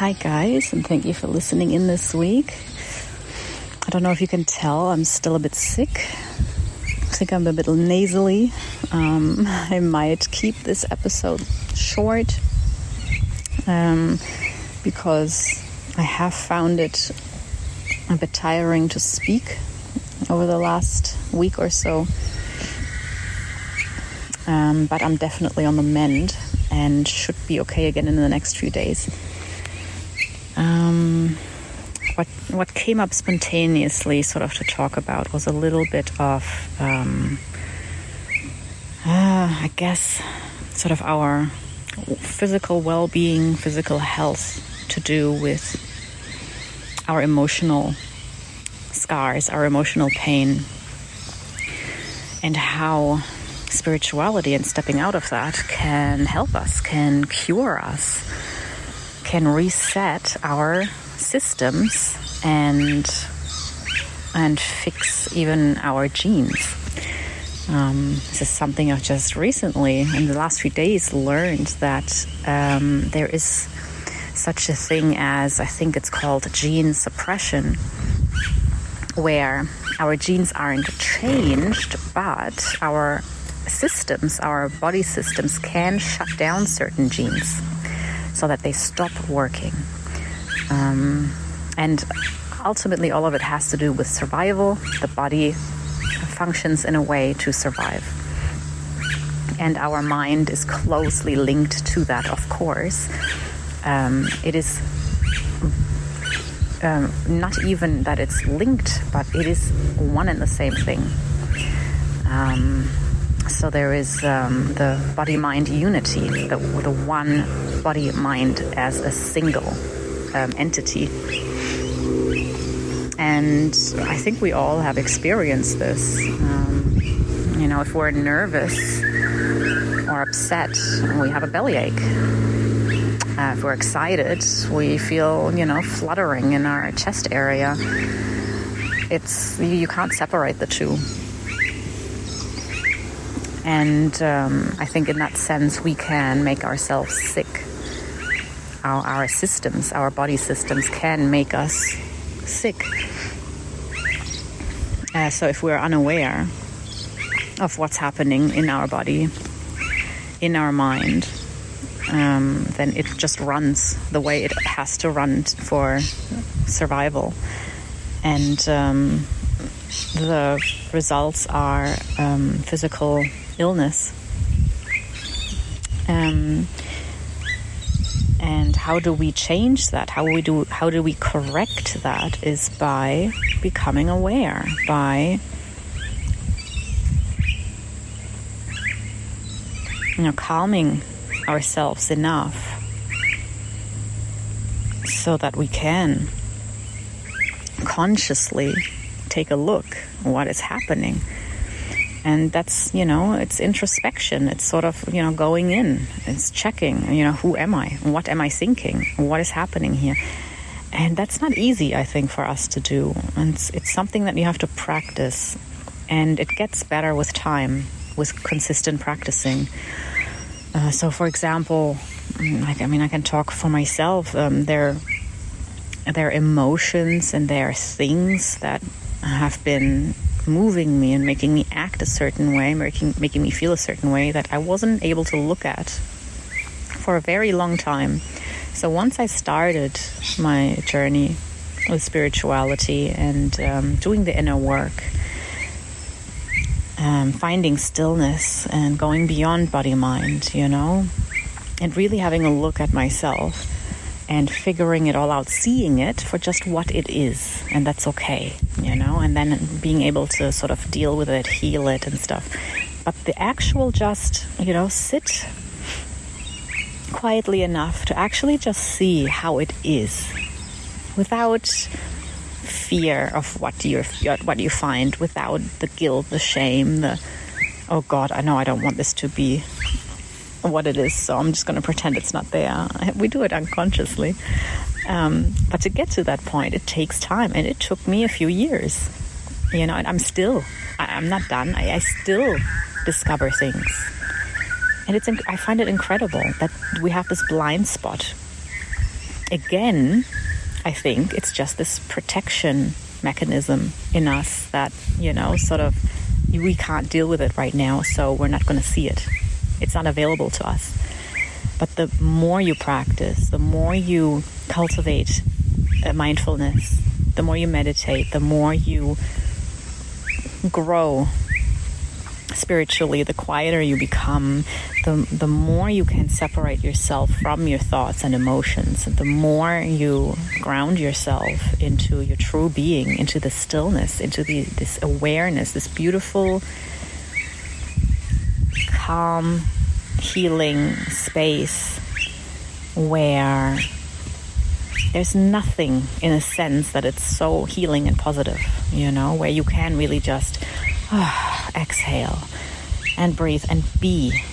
Hi guys, and thank you for listening in this week. I don't know if you can tell, I'm still a bit sick. I think I'm a bit nasally. I might keep this episode short because I have found it a bit tiring to speak over the last week or so. But I'm definitely on the mend and should be okay again in the next few days. What came up spontaneously sort of to talk about was a little bit of, I guess, sort of our physical well-being, physical health to do with our emotional scars, our emotional pain, and how spirituality and stepping out of that can help us, can cure us, can reset our systems and fix even our genes. This is something I've just recently, in the last few days, learned that there is such a thing as, I think it's called gene suppression, where our genes aren't changed, but our systems, our body systems, can shut down certain genes so that they stop working. And ultimately all of it has to do with survival. The body functions in a way to survive. And our mind is closely linked to that, of course. It is not even that it's linked, but it is one and the same thing. So there is the body-mind unity, the one body-mind as a single entity. And I think we all have experienced this. If we're nervous or upset, we have a bellyache. If we're excited, we feel, fluttering in our chest area. You can't separate the two. And I think in that sense, we can make ourselves sick. Our systems, our body systems can make us sick. So if we're unaware of what's happening in our body, in our mind, then it just runs the way it has to run for survival. And the results are physical illness. And how do we change that? How do we correct that? Is by becoming aware, by calming ourselves enough so that we can consciously take a look at what is happening. And that's, it's introspection. It's sort of, going in. It's checking, who am I? What am I thinking? What is happening here? And that's not easy, I think, for us to do. And it's something that you have to practice. And it gets better with time, with consistent practicing. So, for example, I can talk for myself. There are emotions and there are things that have been moving me and making me act a certain way, making me feel a certain way that I wasn't able to look at for a very long time. So once I started my journey with spirituality and doing the inner work, finding stillness and going beyond body-mind, and really having a look at myself and figuring it all out, seeing it for just what it is, and that's okay, and then being able to sort of deal with it, heal it and stuff. But the actual just, sit quietly enough to actually just see how it is without fear of what you find, without the guilt, the shame, oh God, I know I don't want this to be what it is, so I'm just going to pretend it's not there. We do it unconsciously. But to get to that point, it takes time, and it took me a few years. And I'm not done. I still discover things. And I find it incredible that we have this blind spot again, I think it's just this protection mechanism in us that, sort of, we can't deal with it right now, so we're not going to see it. It's unavailable to us. But the more you practice, the more you cultivate mindfulness, the more you meditate, the more you grow spiritually, the quieter you become, the more you can separate yourself from your thoughts and emotions, and the more you ground yourself into your true being, into the stillness, into this awareness, this beautiful, calm, healing space where there's nothing, in a sense, that it's so healing and positive, where you can really just exhale and breathe and be.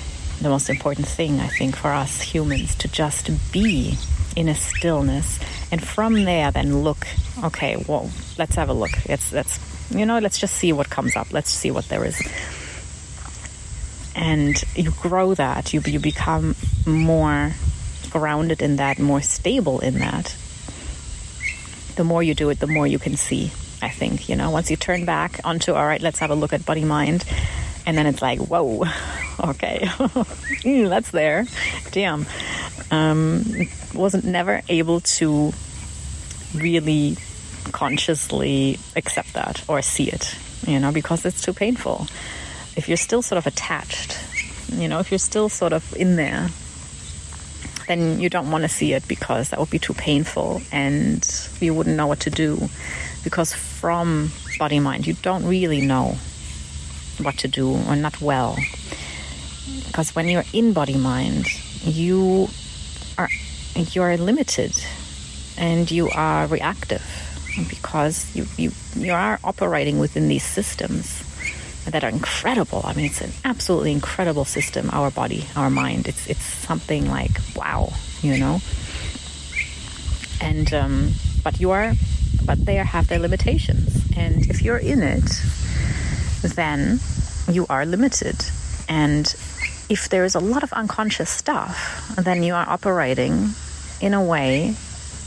The most important thing, I think, for us humans, to just be in a stillness, and from there then look, okay, well, let's have a look. Let's just see what comes up. Let's see what there is. And you grow that, you become more grounded in that, more stable in that. The more you do it, the more you can see, I think, once you turn back onto, all right, let's have a look at body mind. And then it's like, whoa, okay, that's there. Damn. Wasn't never able to really consciously accept that or see it, because it's too painful. If you're still sort of attached, if you're still sort of in there, then you don't want to see it, because that would be too painful and you wouldn't know what to do. Because from body mind, you don't really know what to do, or not well. Because when you're in body mind, you're limited and you are reactive, because you are operating within these systems that are incredible. I mean, it's an absolutely incredible system, our body, our mind. It's something like, wow, And but they have their limitations. And if you're in it, then you are limited. And if there is a lot of unconscious stuff, then you are operating in a way,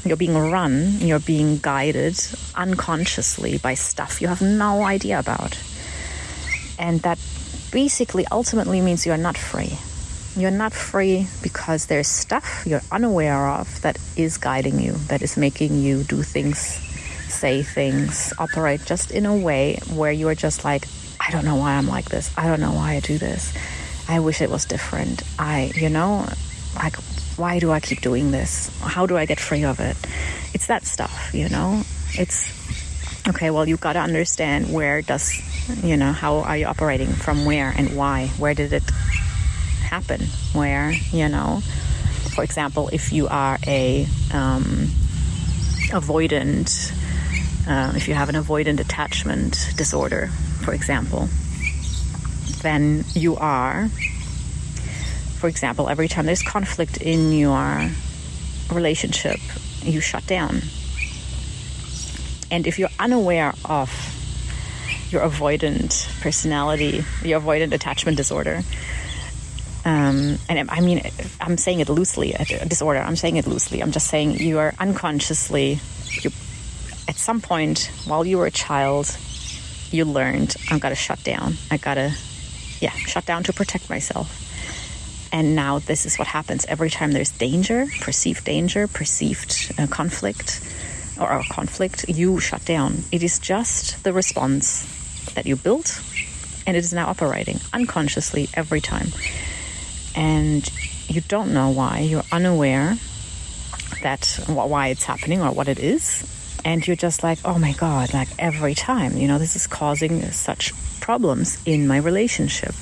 you're being run, you're being guided unconsciously by stuff you have no idea about. And that basically ultimately means you're not free. You're not free because there's stuff you're unaware of that is guiding you, that is making you do things, say things, operate just in a way where you are just like, I don't know why I'm like this. I don't know why I do this. I wish it was different. Like, why do I keep doing this? How do I get free of it? It's that stuff, It's, okay, well, you've got to understand how are you operating, from where and why? Where did it happen? Where, for example, if you are a avoidant, if you have an avoidant attachment disorder, for example, then you are, for example, every time there's conflict in your relationship, you shut down. And if you're unaware of your avoidant personality, your avoidant attachment disorder, and I mean, I'm saying it loosely, disorder, I'm saying it loosely. I'm just saying you are unconsciously, at some point while you were a child, you learned, I've got to shut down. Shut down to protect myself. And now this is what happens every time there's danger, perceived conflict, or conflict, you shut down. It is just the response that you built, and it is now operating unconsciously every time. And you don't know why. You're unaware why it's happening or what it is. And you're just like, oh my God, like every time, this is causing such problems in my relationship.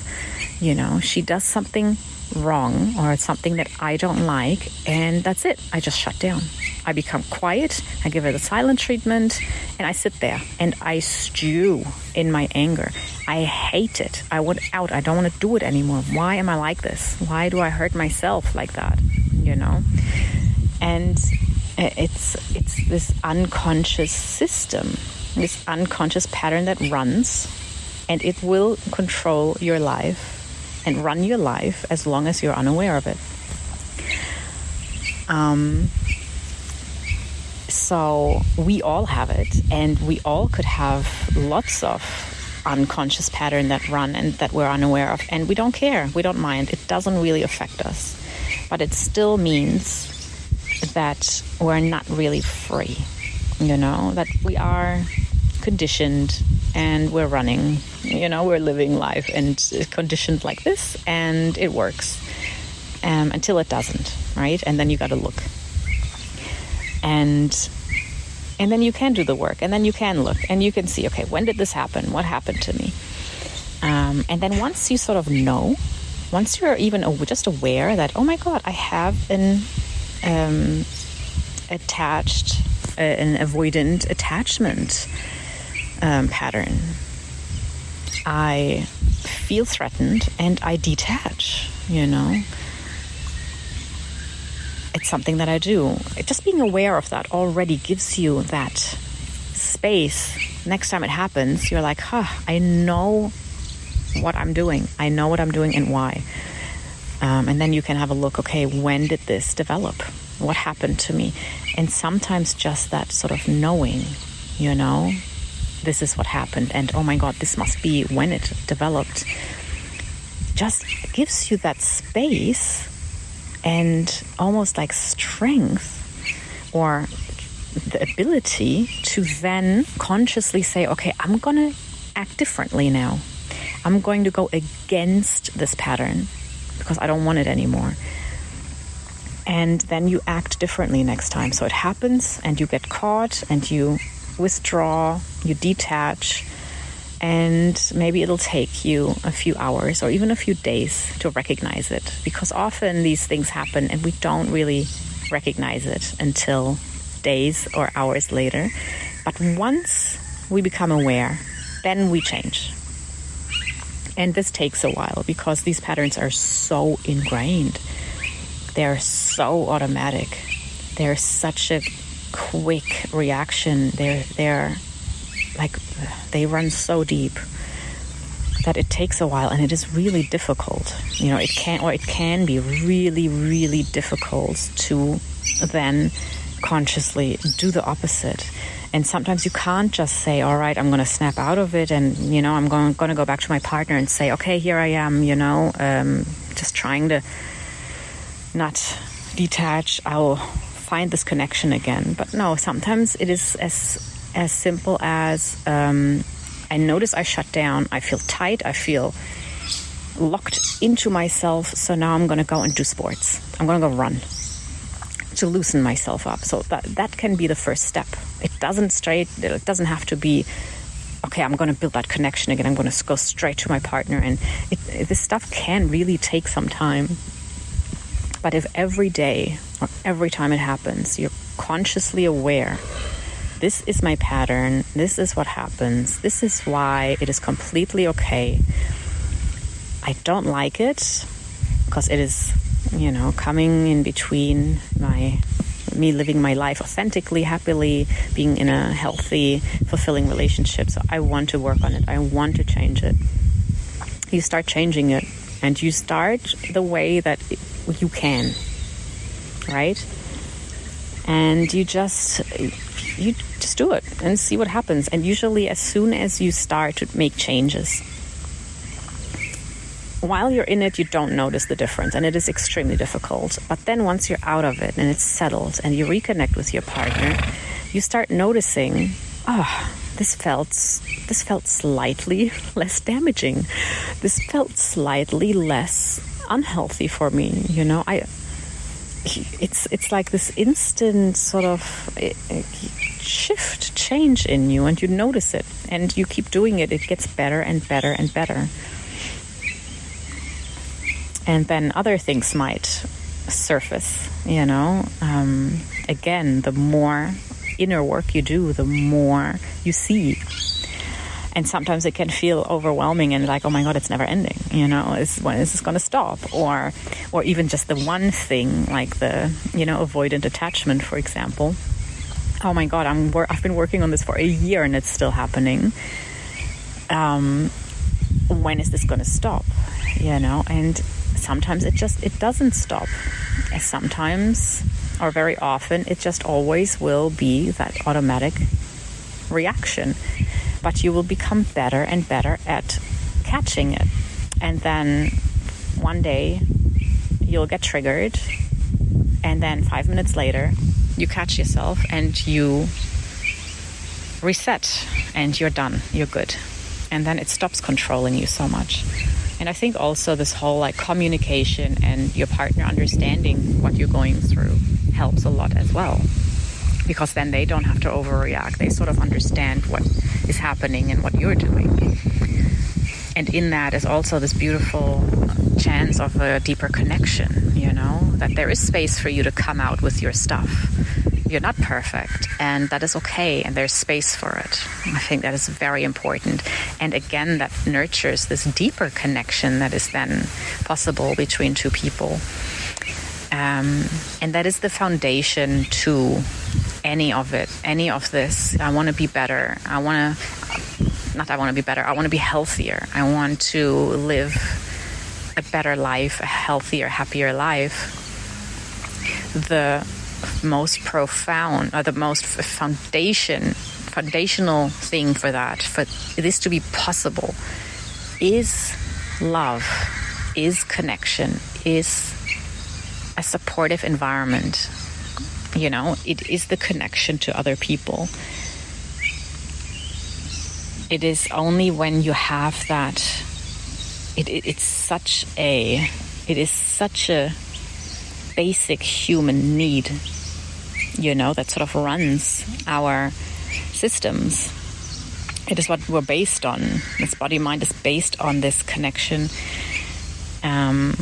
She does something wrong or it's something that I don't like, and that's it. I just shut down. I become quiet, I give it a silent treatment, and I sit there and I stew in my anger. I hate it. I want out. I don't want to do it anymore. Why am I like this? Why do I hurt myself like that? And it's this unconscious system, this unconscious pattern that runs, and it will control your life and run your life as long as you're unaware of it. So we all have it, and we all could have lots of unconscious pattern that run and that we're unaware of, and we don't care, we don't mind. It doesn't really affect us, but it still means that we're not really free, that we are conditioned and we're running, we're living life and conditioned like this, and it works until it doesn't, right? And then you got to look, and then you can do the work, and then you can look, and you can see, okay, when did this happen? What happened to me? And then once you sort of know, once you're even just aware that, oh my God, I have an avoidant attachment pattern. I feel threatened and I detach, It's something that I do. Just being aware of that already gives you that space. Next time it happens, you're like, I know what I'm doing. I know what I'm doing and why. And then you can have a look, okay, when did this develop? What happened to me? And sometimes just that sort of knowing, this is what happened, and oh my God, this must be when it developed, just gives you that space and almost like strength or the ability to then consciously say, okay, I'm going to act differently now. I'm going to go against this pattern because I don't want it anymore. And then you act differently next time. So it happens and you get caught and you withdraw, you detach, and maybe it'll take you a few hours or even a few days to recognize it, because often these things happen and we don't really recognize it until days or hours later. But once we become aware, then we change. And this takes a while because these patterns are so ingrained. They're so automatic. They're such a quick reaction. They're like, they run so deep that it takes a while, and it is really difficult. It can be really, really difficult to then consciously do the opposite. And sometimes you can't just say, all right, I'm going to snap out of it and, I'm going to go back to my partner and say, okay, here I am, just trying to not detach. I'll find this connection again. But no, sometimes it is as simple as I notice I shut down, I feel tight, I feel locked into myself, so now I'm going to go and do sports. I'm going to go run to loosen myself up. So that can be the first step. It doesn't have to be, okay, I'm going to build that connection again, I'm going to go straight to my partner. And this stuff can really take some time. But if every day or every time it happens, you're consciously aware, this is my pattern, this is what happens, this is why it is completely okay. I don't like it because it is, coming in between me living my life authentically, happily, being in a healthy, fulfilling relationship. So I want to work on it. I want to change it. You start changing it, and you start the way that you can, right? And you just do it and see what happens. And usually as soon as you start to make changes, while you're in it, you don't notice the difference, and it is extremely difficult. But then once you're out of it and it's settled and you reconnect with your partner, you start noticing, this felt slightly less damaging. This felt slightly less unhealthy for me. It's like this instant sort of change in you, and you notice it, and you keep doing it. It gets better and better and better. And then other things might surface, again, the more inner work you do, the more you see. And sometimes it can feel overwhelming and like, oh my God, it's never ending. When is this going to stop? Or even just the one thing, like the, avoidant attachment, for example. Oh my God, I've been working on this for a year and it's still happening. When is this going to stop? And sometimes it doesn't stop. Sometimes or very often, it just always will be that automatic reaction. But you will become better and better at catching it. And then one day you'll get triggered, and then 5 minutes later you catch yourself and you reset and you're done, you're good. And then it stops controlling you so much. And I think also this whole like communication and your partner understanding what you're going through helps a lot as well, because then they don't have to overreact. They sort of understand what is happening and what you're doing. And in that is also this beautiful chance of a deeper connection, you know, that there is space for you to come out with your stuff. You're not perfect, and that is okay, and there's space for it. I think that is very important. And again, that nurtures this deeper connection that is then possible between two people. And that is the foundation to any of it, any of this. I want to be better. I want to be healthier. I want to live a better life, a healthier, happier life. The most profound, or the most foundational thing for that, for this to be possible, is love, is connection, is a supportive environment. You know, it is the connection to other people. It is only when you have that, it is such a basic human need, you know, that sort of runs our systems. It is what we're based on. This body mind is based on this connection. And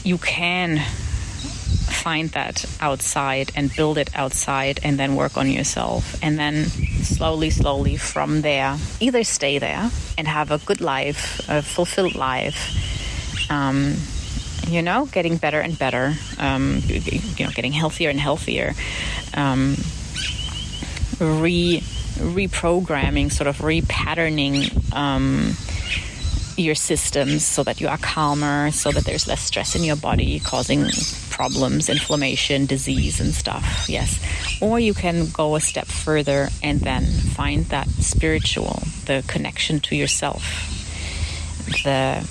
you can find that outside and build it outside and then work on yourself. And then slowly from there, either stay there and have a good life, a fulfilled life, you know, getting better and better, you know, getting healthier and healthier, reprogramming, sort of repatterning your systems so that you are calmer, so that there's less stress in your body causing problems, inflammation, disease and stuff. Yes. Or you can go a step further and then find that spiritual, the connection to yourself, the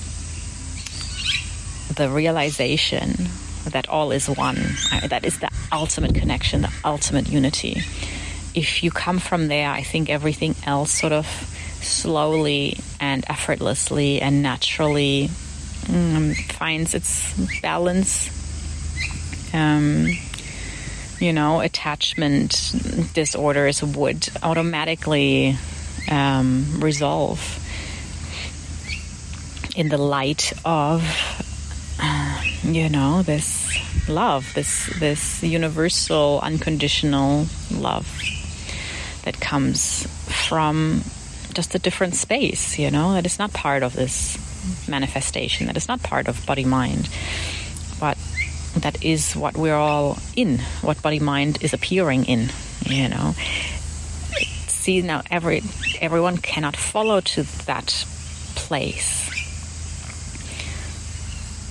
realization that all is one. That is the ultimate connection, the ultimate unity. If you come from there, I think everything else sort of slowly and effortlessly and naturally finds its balance. You know, attachment disorders would automatically resolve in the light of you know, this love, this universal, unconditional love that comes from just a different space, you know, that is not part of this manifestation, that is not part of body-mind, but that is what we're all in, what body-mind is appearing in, you know. See, now everyone cannot follow to that place.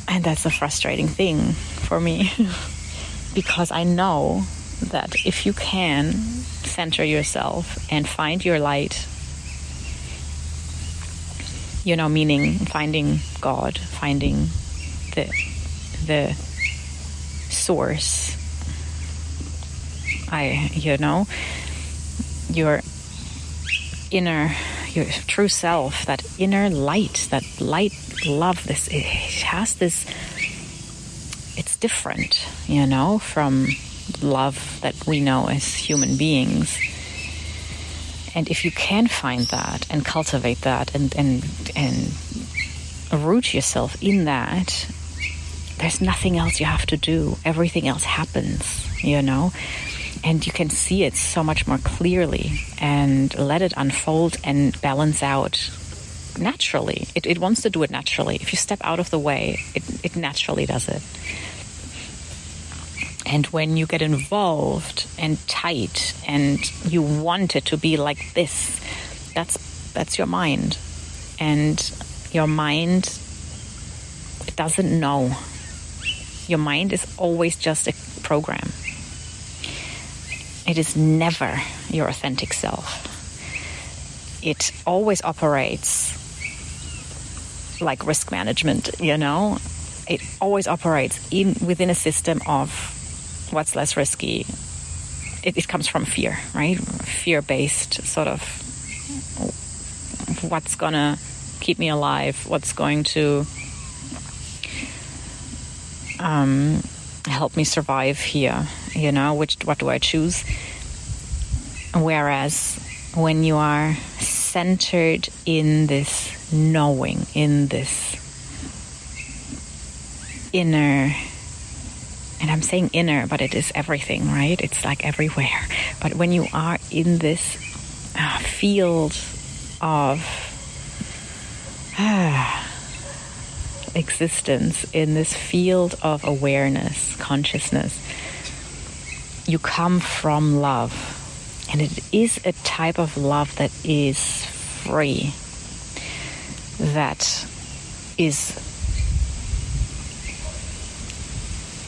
And that's a frustrating thing for me because I know that if you can center yourself and find your light, you know, meaning finding God, finding the source, you know, your inner, your true self, that inner light, that light love, this, it has this, it's different, you know, from love that we know as human beings. And if you can find that and cultivate that and root yourself in that, there's nothing else you have to do. Everything else happens, you know. And you can see it so much more clearly and let it unfold and balance out naturally. It wants to do it naturally. If you step out of the way, it naturally does it. And when you get involved and tight and you want it to be like this, that's your mind. And your mind, it doesn't know. Your mind is always just a program. It is never your authentic self. It always operates like risk management, you know? It always operates within a system of what's less risky. It comes from fear, right? Fear-based sort of what's going to keep me alive, what's going to help me survive here, you know, what do I choose? Whereas when you are centered in this knowing, in this inner, and I'm saying inner, but it is everything, right? It's like everywhere. But when you are in this field of existence, in this field of awareness, consciousness, you come from love. And it is a type of love that is free, that is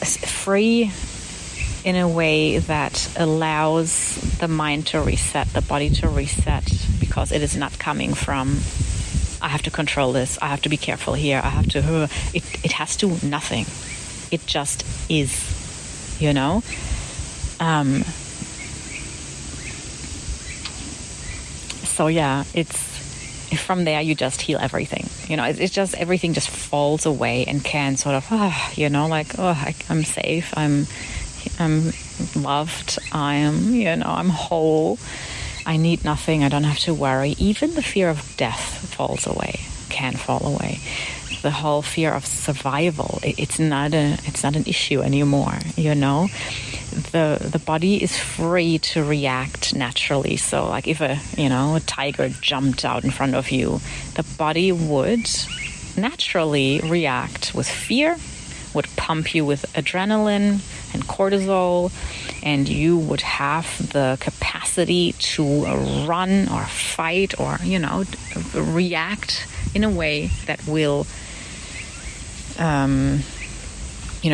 free in a way that allows the mind to reset, the body to reset, because it is not coming from, I have to control this, I have to be careful here, I have to, it has to nothing. It just is, you know? So yeah, it's from there you just heal everything. You know, it's just everything just falls away and can sort of, you know, like, I'm safe, I'm loved, I'm whole, I need nothing, I don't have to worry. Even the fear of death falls away, can fall away. The whole fear of survival, it's not an issue anymore, you know. The body is free to react naturally. So like if a tiger jumped out in front of you, the body would naturally react with fear, would pump you with adrenaline and cortisol, and you would have the capacity to run or fight or, you know, react in a way that will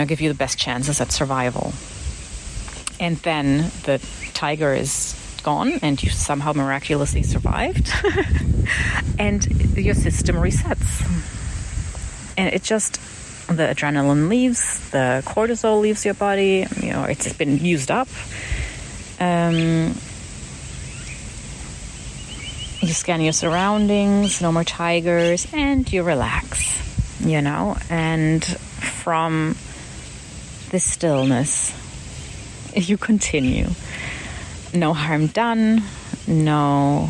give you the best chances at survival. And then the tiger is gone and you somehow miraculously survived and your system resets. And it just, the adrenaline leaves, the cortisol leaves your body, you know, it's been used up. You scan your surroundings, no more tigers, and you relax, you know, and from this stillness, you continue. No harm done, no,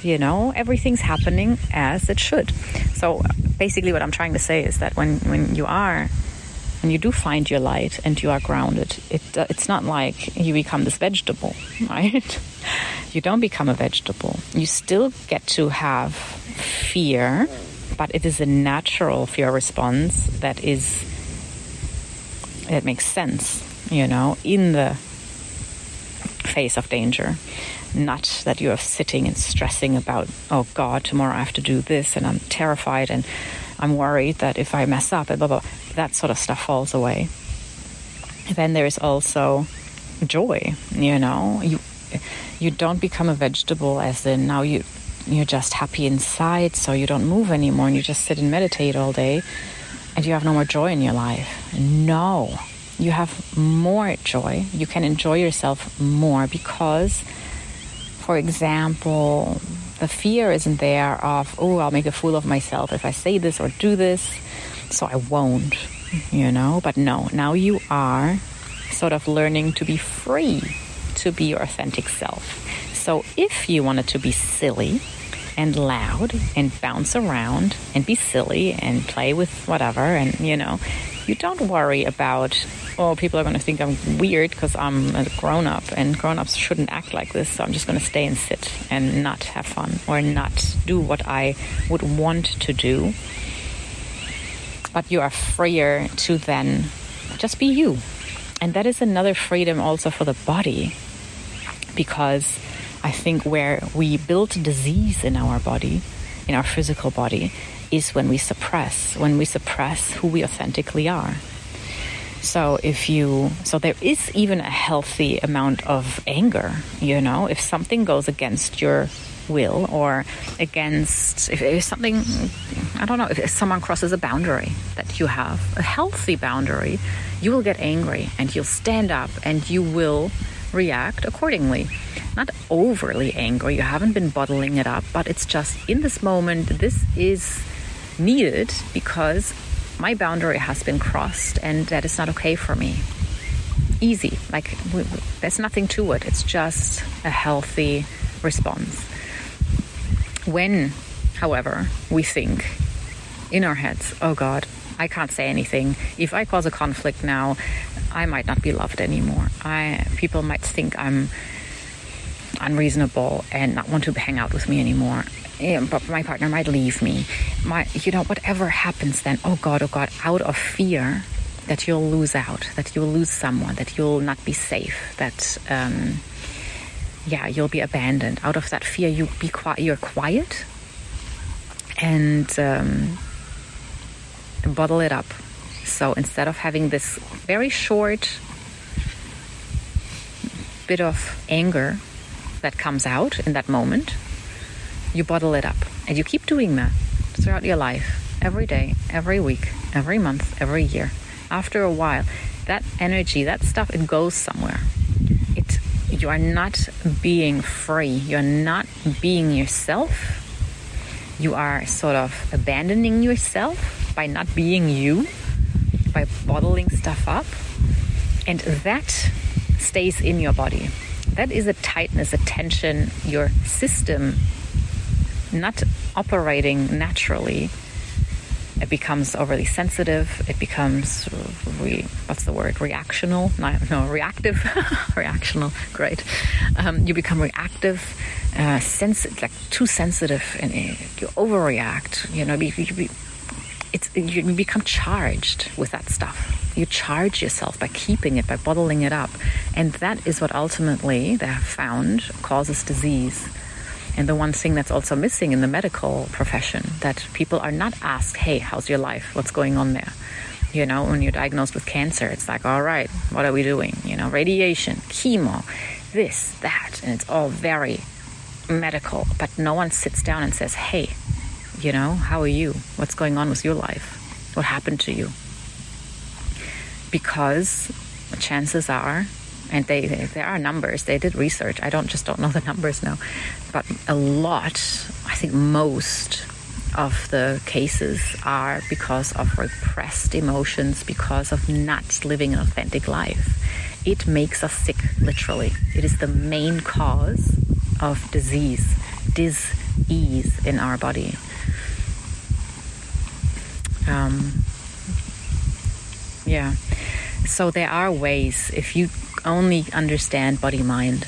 you know, everything's happening as it should. So basically what I'm trying to say is that when you do find your light and you are grounded, it's not like you become this vegetable, right? You don't become a vegetable. You still get to have fear, but it is a natural fear response that makes sense, you know, in the face of danger. Not that you are sitting and stressing about, oh God, tomorrow I have to do this and I'm terrified and I'm worried that if I mess up and blah, blah, that sort of stuff falls away. Then there is also joy, you know. You don't become a vegetable as in now you're just happy inside, so you don't move anymore and you just sit and meditate all day and you have no more joy in your life. No, you have more joy. You can enjoy yourself more because, for example, the fear isn't there of, oh, I'll make a fool of myself if I say this or do this, so I won't, you know. But no, now you are sort of learning to be free to be your authentic self. So if you wanted to be silly and loud and bounce around and be silly and play with whatever, and, you know, you don't worry about, oh, people are going to think I'm weird because I'm a grown-up and grown-ups shouldn't act like this, so I'm just going to stay and sit and not have fun or not do what I would want to do. But you are freer to then just be you. And that is another freedom also for the body, because I think where we build disease in our body, in our physical body, is when we suppress who we authentically are. So there is even a healthy amount of anger, if something goes against your will, or if something, I don't know, if someone crosses a boundary that you have, a healthy boundary, you will get angry and you'll stand up and you will react accordingly. Not overly angry, you haven't been bottling it up, but it's just in this moment, this is needed because my boundary has been crossed and that is not okay for me. Easy, there's nothing to it. It's just a healthy response. When, however, we think in our heads, oh God, I can't say anything. If I cause a conflict now, I might not be loved anymore. People might think I'm unreasonable and not want to hang out with me anymore. But my partner might leave me. Whatever happens then, oh God, out of fear that you'll lose out, that you'll lose someone, that you'll not be safe, that you'll be abandoned. Out of that fear, you're quiet and bottle it up. So instead of having this very short bit of anger that comes out in that moment, you bottle it up. And you keep doing that throughout your life, every day, every week, every month, every year. After a while, that energy, that stuff, it goes somewhere. You are not being free. You're not being yourself. You are sort of abandoning yourself by not being you, by bottling stuff up. And that stays in your body. That is a tightness, a tension, your system not operating naturally. It becomes overly sensitive. It becomes, reactional? No, reactive. Reactional, great. You become reactive, too sensitive, and you overreact. You become charged with that stuff. You charge yourself by keeping it, by bottling it up. And that is what ultimately they have found causes disease. And the one thing that's also missing in the medical profession, that people are not asked, hey, how's your life? What's going on there? When you're diagnosed with cancer, it's like, all right, what are we doing? Radiation, chemo, this, that. And it's all very medical. But no one sits down and says, hey, how are you? What's going on with your life? What happened to you? Because chances are, and there are numbers, they did research, I don't know the numbers now, but a lot, I think most of the cases are because of repressed emotions, because of not living an authentic life. It makes us sick, literally. It is the main cause of disease in our body. So there are ways, if you only understand body-mind,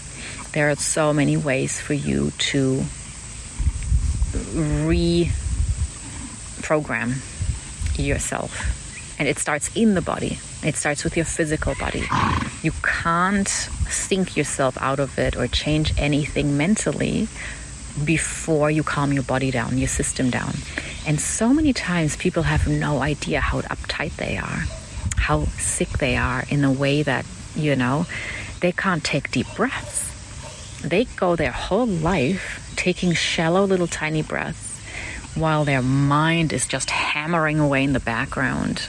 there are so many ways for you to reprogram yourself. And it starts in the body. It starts with your physical body. You can't think yourself out of it or change anything mentally before you calm your body down, your system down. And so many times people have no idea how uptight they are, how sick they are, in a way that, they can't take deep breaths. They go their whole life taking shallow little tiny breaths while their mind is just hammering away in the background,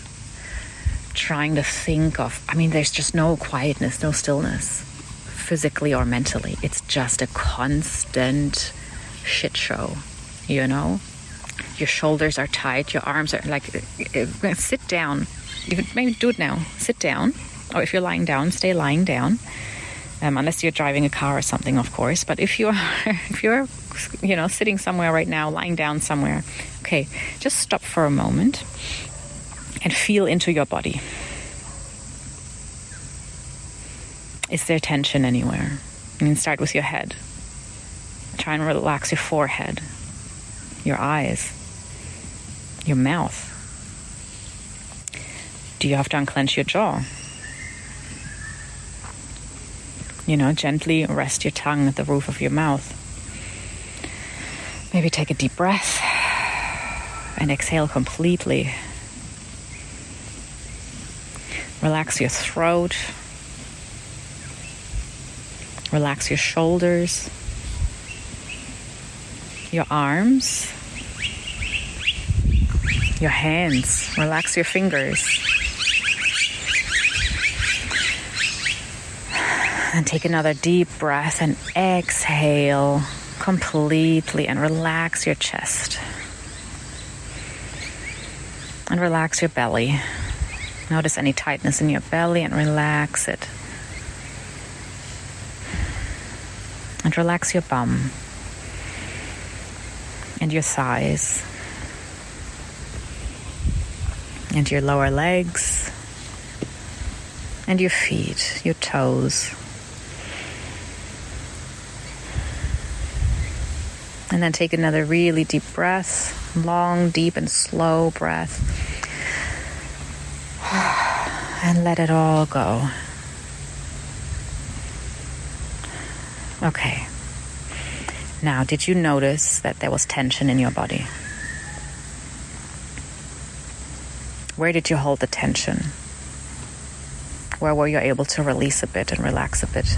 trying to think of, there's just no quietness, no stillness, physically or mentally. It's just a constant shit show, Your shoulders are tight, your arms are sit down. You could maybe do it now. Sit down. Or if you're lying down, stay lying down. Unless you're driving a car or something, of course. But if you're sitting somewhere right now, lying down somewhere, okay, just stop for a moment and feel into your body. Is there tension anywhere? Start with your head. Try and relax your forehead, your eyes, your mouth. Do you have to unclench your jaw? Gently rest your tongue at the roof of your mouth. Maybe take a deep breath and exhale completely. Relax your throat. Relax your shoulders, your arms, your hands. Relax your fingers. And take another deep breath and exhale completely and relax your chest. And relax your belly. Notice any tightness in your belly and relax it. And relax your bum and your thighs and your lower legs and your feet, your toes. And then take another really deep breath, long, deep, and slow breath. And let it all go. Okay. Now, did you notice that there was tension in your body? Where did you hold the tension? Where were you able to release a bit and relax a bit?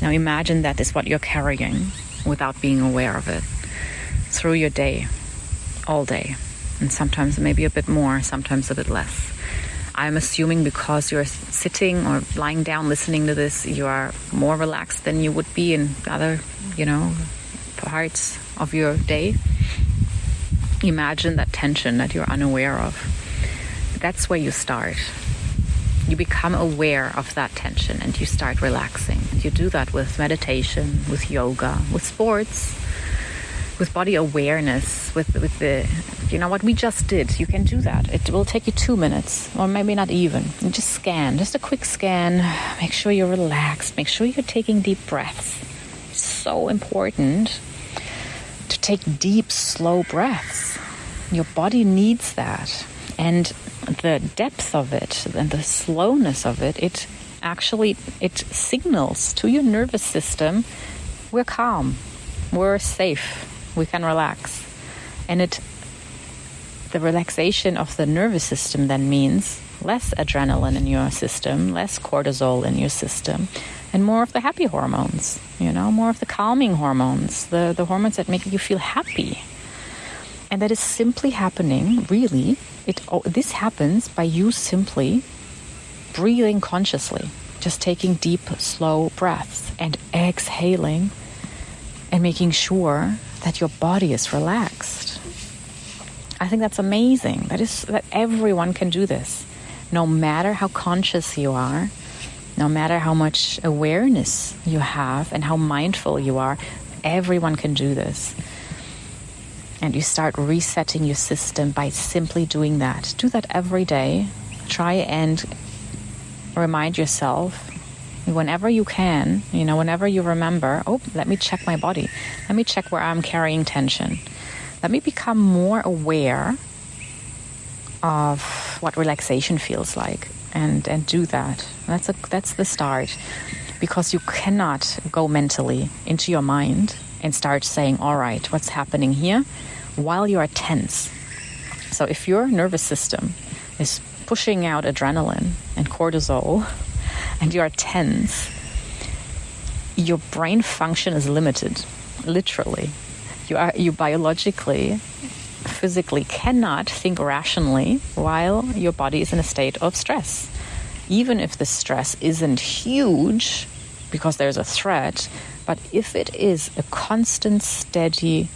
Now imagine that is what you're carrying without being aware of it through your day, all day. And sometimes maybe a bit more, sometimes a bit less. I'm assuming because you're sitting or lying down listening to this, you are more relaxed than you would be in other, parts of your day. Imagine that tension that you're unaware of. That's where you start. You become aware of that tension and you start relaxing. And you do that with meditation, with yoga, with sports, with body awareness, with the, what we just did. You can do that. It will take you 2 minutes, or maybe not even. You just scan, just a quick scan. Make sure you're relaxed. Make sure you're taking deep breaths. It's so important to take deep, slow breaths. Your body needs that. And the depth of it and the slowness of it, it signals to your nervous system, we're calm, we're safe, we can relax. And the relaxation of the nervous system then means less adrenaline in your system, less cortisol in your system, and more of the happy hormones, more of the calming hormones, the hormones that make you feel happy. And that is simply happening, really. This happens by you simply breathing consciously, just taking deep, slow breaths and exhaling and making sure that your body is relaxed. I think that's amazing. That everyone can do this. No matter how conscious you are, no matter how much awareness you have and how mindful you are, everyone can do this. And you start resetting your system by simply doing that. Do that every day. Try and remind yourself whenever you can, whenever you remember, let me check my body. Let me check where I'm carrying tension. Let me become more aware of what relaxation feels like and do that. That's the start. Because you cannot go mentally into your mind and start saying, all right, what's happening here? While you are tense. So if your nervous system is pushing out adrenaline and cortisol and you are tense, your brain function is limited, literally. You biologically, physically cannot think rationally while your body is in a state of stress. Even if the stress isn't huge because there's a threat, but if it is a constant, steady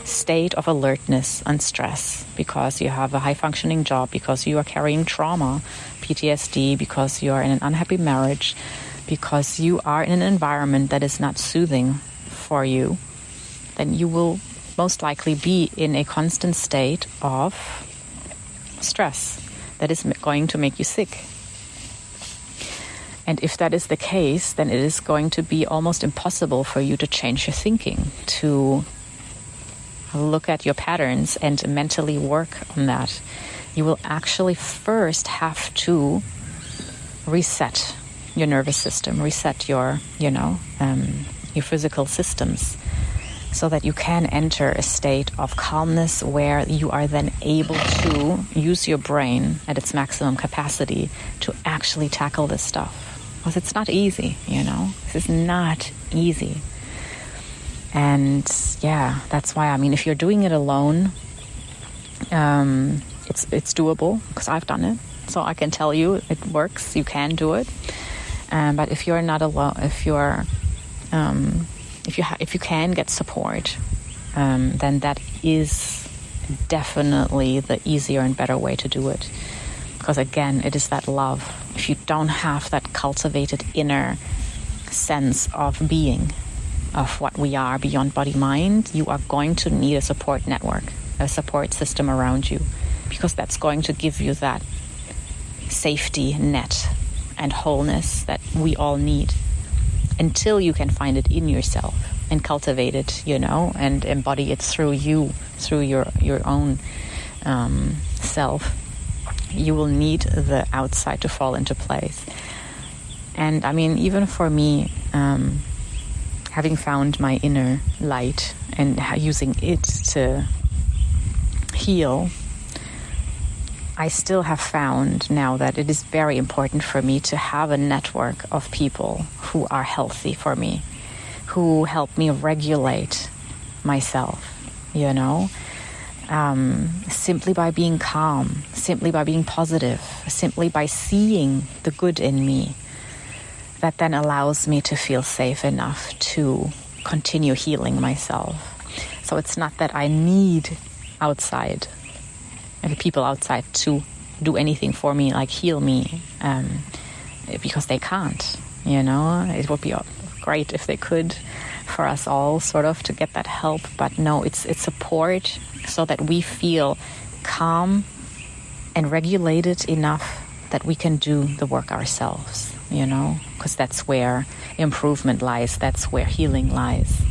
state of alertness and stress because you have a high-functioning job, because you are carrying trauma, PTSD, because you are in an unhappy marriage, because you are in an environment that is not soothing for you, then you will most likely be in a constant state of stress that is going to make you sick. And if that is the case, then it is going to be almost impossible for you to change your thinking, to look at your patterns and mentally work on that. You will actually first have to reset your nervous system, reset your physical systems. so that you can enter a state of calmness where you are then able to use your brain at its maximum capacity to actually tackle this stuff. Because it's not easy, This is not easy. And yeah, that's why, if you're doing it alone, it's doable, because I've done it. So I can tell you it works, you can do it. But if you're not alone, if you can get support, then that is definitely the easier and better way to do it. Because again, it is that love. If you don't have that cultivated inner sense of being, of what we are beyond body mind, you are going to need a support network, a support system around you, because that's going to give you that safety net and wholeness that we all need, until you can find it in yourself and cultivate it, and embody it through you, through your own self. You will need the outside to fall into place. And even for me, having found my inner light and using it to heal, I still have found now that it is very important for me to have a network of people who are healthy for me, who help me regulate myself, simply by being calm, simply by being positive, simply by seeing the good in me. That then allows me to feel safe enough to continue healing myself. So it's not that I need outside, people outside, to do anything for me, like heal me, because they can't, It would be great if they could, for us all, sort of, to get that help. But no, it's support so that we feel calm and regulated enough that we can do the work ourselves, because that's where improvement lies, that's where healing lies,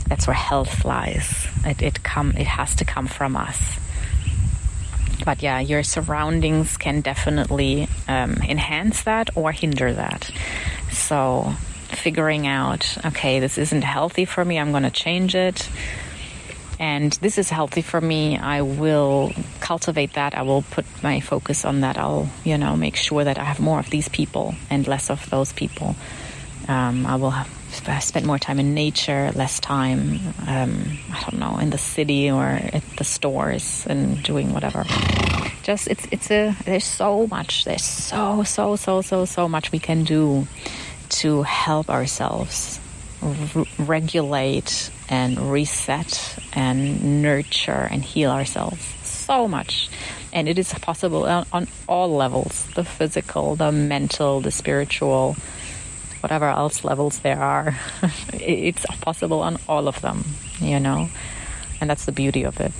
that's where health lies. It has to come from us. But yeah, your surroundings can definitely enhance that or hinder that. So figuring out, okay, this isn't healthy for me, I'm going to change it. And this is healthy for me, I will cultivate that. I will put my focus on that. I'll, make sure that I have more of these people and less of those people. I will spend more time in nature, less time, in the city or at the stores and doing whatever. Just, there's so much, there's so much we can do to help ourselves regulate and reset and nurture and heal ourselves. So much. And it is possible on all levels, the physical, the mental, the spiritual, whatever else levels there are. It's possible on all of them, and that's the beauty of it.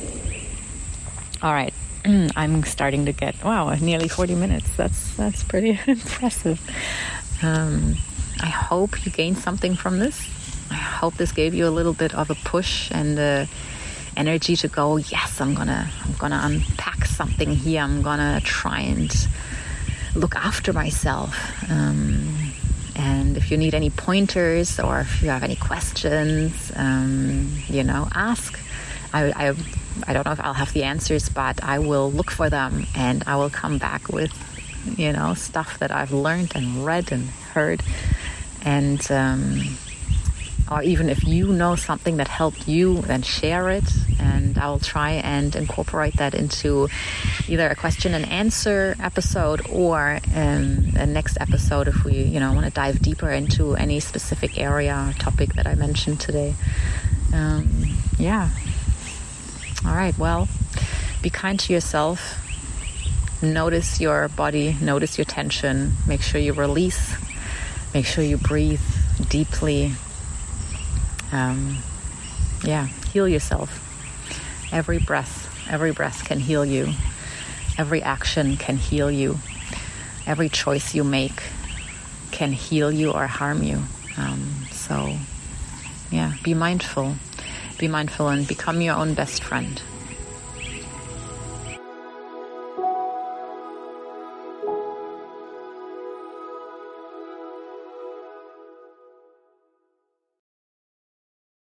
All right. I'm starting to get, nearly 40 minutes. That's pretty impressive. I hope you gained something from this. I hope this gave you a little bit of a push and energy to go, yes, I'm gonna unpack something here. I'm gonna try and look after myself. And if you need any pointers or if you have any questions, ask. I don't know if I'll have the answers, but I will look for them and I will come back with, stuff that I've learned and read and heard. And or even if you know something that helped you, then share it, and I will try and incorporate that into either a question and answer episode or a next episode if we want to dive deeper into any specific area or topic that I mentioned today. All right, well, be kind to yourself. Notice your body, notice your tension, make sure you release, make sure you breathe deeply. Heal yourself. Every breath can heal you. Every action can heal you. Every choice you make can heal you or harm you. Be mindful. Be mindful and become your own best friend.